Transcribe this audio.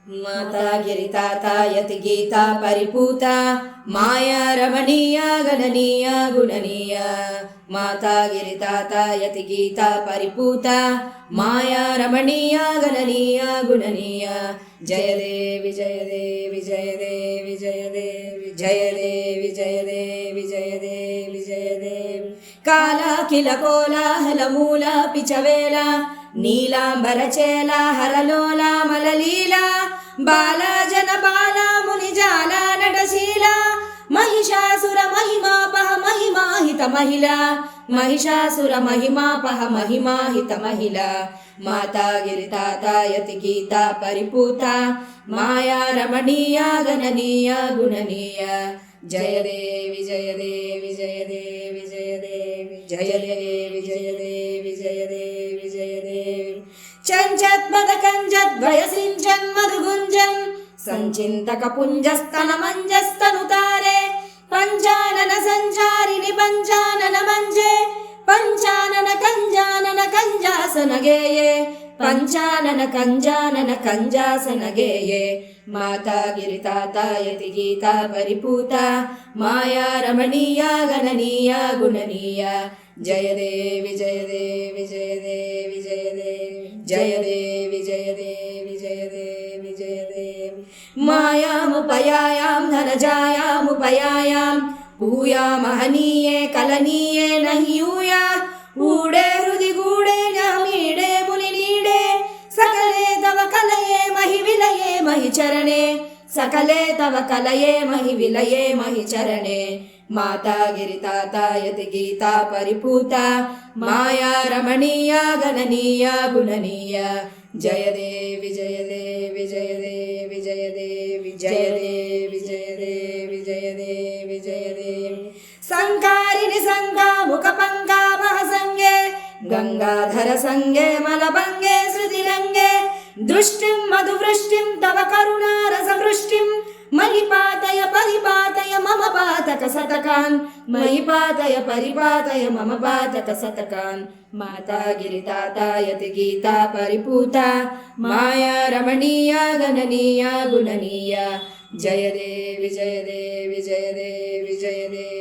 माता गिरिताता यति गीता परिपूता माया रमणीया गणनीया गुणनीया माता गिरिताता यति गीता परिपूता माया रमणीया गणनीया गुणनीया जय देवी जय देवी जय देवी जय देवी जय देवी जय देवी जय देवी जय देवी कालाखिल कोलाहल मूला पिचवेला नीलांबरचेला हरलोला मललीला बाला जन बाला मुनिजाला नटशीला महिषासुर महिमापह महिमाहित महिला महिषासुर महिमापह महिमाहित महिला माता गिरिताता यति गीता परिपूता माया रमणीया गणनीया गुणनीया जय देवी जय देवी जय देवी जय देवी जय देवी जय देवी जय देवी जय देवी चंचत् मदकंजत् वयसिंचन् मधुगुंजन् संचिन्तक पुंजस्तन मंजस्तनुतारे पंचानन संचारिणि पंचानन मंजे पंचानन कंजासन गेये पंचानन कंजासन गेये माता गिरिताता यति गीता परिपूता माया रमणीया गणनीया गुणनीया जय देवी जय देवी जय देवी जय देवी जय देवी जय देवी जय देवी जय देवी मायामुपयायां धनजायामुपयायां पूया महनीये कलनीये नहि यूया ऊडे हृदि गूडे न्यामीडे मुनिनीडे सकले तव कलये महि विलये महि चरणे सकले तव कलये महि विलये महि चरणे माता गिरिताता यति गीता परिपूता माया रमणीया गणनीया गुणनीया जय देवी जय देवी जय देवी जय देवी जय देवी जय देवी जय देवी जय देवी संकारिणि संगा मुख पंगा महसंगे गंगाधर संगे मलभंगे श्रुतिरंगे दृष्टिं मधुवृष्टिं तव करुणा रसवृष्टिं मयि पातय परिपातय मम पातक शतकान् मयि पातय परिपातय मम पातक शतकान् माता गिरिताता यति गीता परिपूता माया रमणीया गणनीया गुणनीया जय देवी जय देवी जय देवी जय देवी